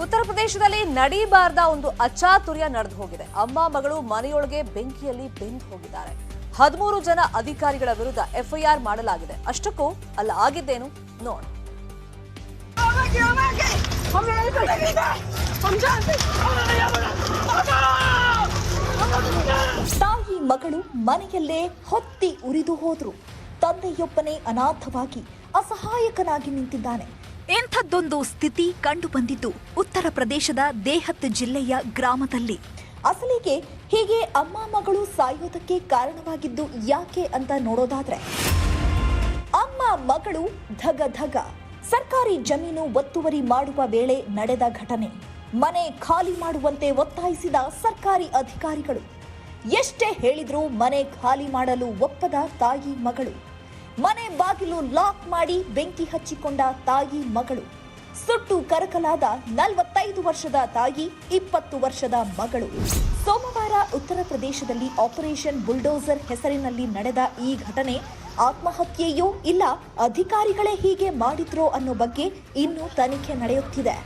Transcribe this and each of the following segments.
ಉತ್ತರ ಪ್ರದೇಶದಲ್ಲಿ ನಡೀಬಾರ್ದ ಒಂದು ಅಚಾತುರ್ಯ ನಡೆದು ಹೋಗಿದೆ. ಅಮ್ಮ ಮಗಳು ಮನೆಯೊಳಗೆ ಬೆಂಕಿಯಲ್ಲಿ ಬೆಂದು ಹೋಗಿದ್ದಾರೆ. 13 ಜನ ಅಧಿಕಾರಿಗಳ ವಿರುದ್ಧ ಎಫ್ಐಆರ್ ಮಾಡಲಾಗಿದೆ. ಅಷ್ಟಕ್ಕೂ ಅಲ್ಲ ಆಗಿದ್ದೇನು ನೋಡ. ತಾಯಿ ಮಗಳು ಮನೆಯಲ್ಲೇ ಹೊತ್ತಿ ಉರಿದು ಹೋದ್ರು. ತಂದೆಯೊಬ್ಬನೇ ಅನಾಥವಾಗಿ ಅಸಹಾಯಕನಾಗಿ ನಿಂತಿದ್ದಾನೆ. ಇಂಥದ್ದೊಂದು ಸ್ಥಿತಿ ಕಂಡು ಬಂದಿದ್ದು ಉತ್ತರ ಪ್ರದೇಶದ ದೇಹತ್ ಜಿಲ್ಲೆಯ ಗ್ರಾಮದಲ್ಲಿ. ಅಸಲಿಗೆ ಹೀಗೆ ಅಮ್ಮ ಮಗಳು ಸಾಯೋದಕ್ಕೆ ಕಾರಣವಾಗಿದ್ದು ಯಾಕೆ ಅಂತ ನೋಡೋದಾದ್ರೆ, ಅಮ್ಮ ಮಗಳು ಧಗ ಧಗ ಸರ್ಕಾರಿ ಜಮೀನು ಒತ್ತುವರಿ ಮಾಡುವ ವೇಳೆ ನಡೆದ ಘಟನೆ. ಮನೆ ಖಾಲಿ ಮಾಡುವಂತೆ ಒತ್ತಾಯಿಸಿದ ಸರ್ಕಾರಿ ಅಧಿಕಾರಿಗಳು. ಎಷ್ಟೇ ಹೇಳಿದ್ರೂ ಮನೆ ಖಾಲಿ ಮಾಡಲು ಒಪ್ಪದ ತಾಯಿ ಮಗಳು. ಮನೆ ಬಾಗಿಲು ಲಾಕ್ ಮಾಡಿ ಬೆಂಕಿ ಹಚ್ಚಿಕೊಂಡ ತಾಯಿ ಮಗಳು. ಸುಟ್ಟು ಕರಕಲಾದ 45 ವರ್ಷದ ತಾಯಿ, 20 ವರ್ಷದ ಮಗಳು. ಸೋಮವಾರ ಉತ್ತರ ಪ್ರದೇಶದಲ್ಲಿ ಆಪರೇಷನ್ ಬುಲ್ಡೋಸರ್ ಹೆಸರಿನಲ್ಲಿ ನಡೆದ ಈ ಘಟನೆ ಆತ್ಮಹತ್ಯೆಯೋ ಇಲ್ಲ ಅಧಿಕಾರಿಗಳೇ ಹೀಗೆ ಮಾಡಿದ್ರೋ ಅನ್ನೋ ಬಗ್ಗೆ ಇನ್ನೂ ತನಿಖೆ ನಡೆಯುತ್ತಿದೆ.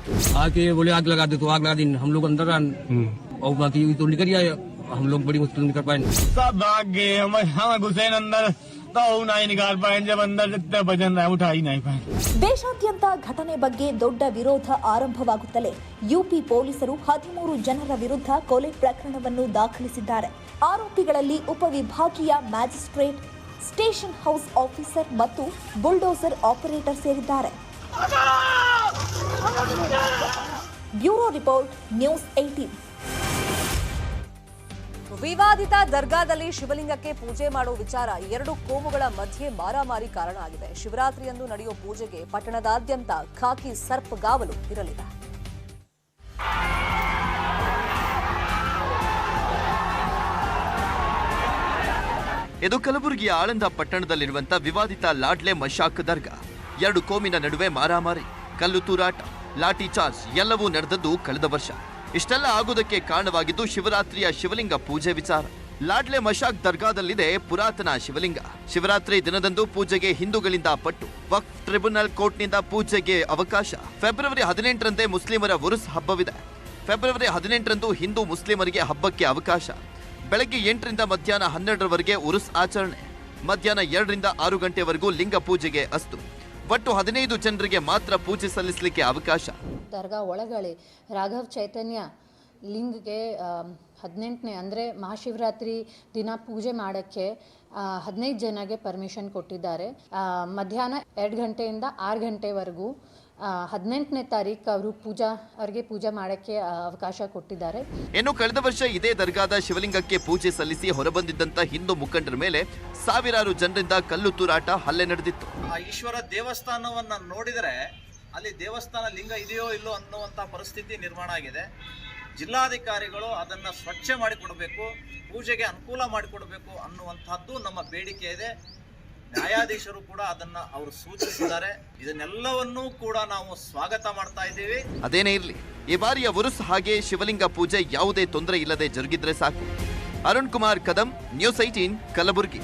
हम लोग बड़ी मुश्किल निकल पाए सब भाग गए हम घुसे अंदर तो नहीं निकाल पाए जब अंदर जितने वजन है उठा ही नहीं पाए. ದೇಶಾದ್ಯಂತ ಘಟನೆ ಬಗ್ಗೆ ದೊಡ್ಡ ವಿರೋಧ ಆರಂಭವಾಗುತ್ತಲೇ ಯುಪಿ ಪೊಲೀಸರು 13 ಜನರ ವಿರುದ್ಧ ಕೊಲೆ ಪ್ರಕರಣವನ್ನು ದಾಖಲಿಸಿದ್ದಾರೆ. ಆರೋಪಿಗಳಲ್ಲಿ ಉಪವಿಭಾಗೀಯ ಮ್ಯಾಜಿಸ್ಟ್ರೇಟ್, ಸ್ಟೇಷನ್ ಹೌಸ್ ಆಫೀಸರ್ ಮತ್ತು ಬುಲ್ಡೋಸರ್ ಆಪರೇಟರ್ ಸೇರಿದ್ದಾರೆ. Bureau report, news 18. ವಿವಾದಿತ ದರ್ಗಾದಲ್ಲಿ ಶಿವಲಿಂಗಕ್ಕೆ ಪೂಜೆ ಮಾಡುವ ವಿಚಾರ 2 ಕೋಮುಗಳ ಮಧ್ಯೆ ಮಾರಾಮಾರಿ ಕಾರಣ ಆಗಿದೆ. ಶಿವರಾತ್ರಿಯಂದು ನಡೆಯುವ ಪೂಜೆಗೆ ಪಟ್ಟಣದಾದ್ಯಂತ ಖಾಕಿ ಸರ್ಪಗಾವಲು ಇರಲಿದೆ. ಇದು ಕಲಬುರಗಿಯ ಆಳಂದ ಪಟ್ಟಣದಲ್ಲಿರುವಂತಹ ವಿವಾದಿತ ಲಾಡ್ಲೆ ಮಶಾಕ್ ದರ್ಗಾ. 2 ಕೋಮಿನ ನಡುವೆ ಮಾರಾಮಾರಿ, ಕಲ್ಲು ತೂರಾಟ, ಲಾಠಿ ಚಾರ್ಜ್ ಎಲ್ಲವೂ ನಡೆದದ್ದು ಕಳೆದ ವರ್ಷ. ಇಷ್ಟೆಲ್ಲ ಆಗೋದಕ್ಕೆ ಕಾರಣವಾಗಿದ್ದು ಶಿವರಾತ್ರಿಯ ಶಿವಲಿಂಗ ಪೂಜೆ ವಿಚಾರ. ಲಾಡ್ಲೆ ಮಶಾಕ್ ದರ್ಗಾದಲ್ಲಿದೆ ಪುರಾತನ ಶಿವಲಿಂಗ. ಶಿವರಾತ್ರಿ ದಿನದಂದು ಪೂಜೆಗೆ ಹಿಂದೂಗಳಿಂದ ಪಟ್ಟು, ವಕ್ಫ್ ಟ್ರಿಬ್ಯುನಲ್ ಕೋರ್ಟ್ನಿಂದ ಪೂಜೆಗೆ ಅವಕಾಶ. ಫೆಬ್ರವರಿ 18ರಂದೇ ಮುಸ್ಲಿಮರ ಉರುಸ್ ಹಬ್ಬವಿದೆ. ಫೆಬ್ರವರಿ 18ರಂದು ಹಿಂದೂ ಮುಸ್ಲಿಮರಿಗೆ ಹಬ್ಬಕ್ಕೆ ಅವಕಾಶ. ಬೆಳಗ್ಗೆ 8ರಿಂದ ಮಧ್ಯಾಹ್ನ 12ರವರೆಗೆ ಉರುಸ್ ಆಚರಣೆ. ಮಧ್ಯಾಹ್ನ 2ರಿಂದ 6 ಗಂಟೆವರೆಗೂ ಲಿಂಗ ಪೂಜೆಗೆ ಅಸ್ತು. ಒಟ್ಟು 15 ಜನರಿಗೆ ಮಾತ್ರ ಪೂಜೆ ಸಲ್ಲಿಸಲಿಕ್ಕೆ ಅವಕಾಶ. ದರ್ಗಾ ಒಳಗಡೆ ರಾಘವ್ ಚೈತನ್ಯ ಲಿಂಗ್ಗೆ 18ನೇ ಅಂದರೆ ಮಹಾಶಿವರಾತ್ರಿ ದಿನ ಪೂಜೆ ಮಾಡೋಕ್ಕೆ 15 ಜನಗೆ ಪರ್ಮಿಷನ್ ಕೊಟ್ಟಿದ್ದಾರೆ. ಮಧ್ಯಾಹ್ನ 2 ಗಂಟೆಯಿಂದ 6 ಗಂಟೆವರೆಗೂ 18ನೇ ತಾರೀಕು ಅವ್ರಿಗೆ ಪೂಜೆ ಮಾಡೋಕ್ಕೆ ಅವಕಾಶ ಕೊಟ್ಟಿದ್ದಾರೆ. ಇನ್ನು ಕಳೆದ ವರ್ಷ ಇದೇ ದರ್ಗಾದ ಶಿವಲಿಂಗಕ್ಕೆ ಪೂಜೆ ಸಲ್ಲಿಸಿ ಹೊರಬಂದಿದ್ದಂತ ಹಿಂದೂ ಮುಖಂಡರ ಮೇಲೆ ಸಾವಿರಾರು ಜನರಿಂದ ಕಲ್ಲು ತೂರಾಟ, ಹಲ್ಲೆ ನಡೆದಿತ್ತು. ಈಶ್ವರ ದೇವಸ್ಥಾನವನ್ನ ನೋಡಿದರೆ ಅಲ್ಲಿ ದೇವಸ್ಥಾನ ಲಿಂಗ ಇದೆಯೋ ಇಲ್ಲೋ ಅನ್ನುವಂಥ ಪರಿಸ್ಥಿತಿ ನಿರ್ಮಾಣ ಆಗಿದೆ. ಜಿಲ್ಲಾಧಿಕಾರಿಗಳು ಅದನ್ನು ಸ್ವಚ್ಛ ಮಾಡಿಕೊಡಬೇಕು, ಪೂಜೆಗೆ ಅನುಕೂಲ ಮಾಡಿಕೊಡಬೇಕು ಅನ್ನುವಂಥದ್ದು ನಮ್ಮ ಬೇಡಿಕೆ ಇದೆ. ನ್ಯಾಯಾಧೀಶರು ಕೂಡ ಅದನ್ನ ಅವರು ಸೂಚಿಸಿದ್ದಾರೆ. ಇದನ್ನೆಲ್ಲವನ್ನೂ ಕೂಡ ನಾವು ಸ್ವಾಗತ ಮಾಡ್ತಾ ಇದ್ದೀವಿ. ಅದೇನೇ ಇರಲಿ, ಈ ಬಾರಿಯ ಉರುಸ್ ಹಾಗೆ ಶಿವಲಿಂಗ ಪೂಜೆ ಯಾವುದೇ ತೊಂದರೆ ಇಲ್ಲದೆ ಜರುಗಿದ್ರೆ ಸಾಕು. ಅರುಣ್ ಕುಮಾರ್ ಕದಂ, ನ್ಯೂಸ್ 18, ಕಲಬುರಗಿ.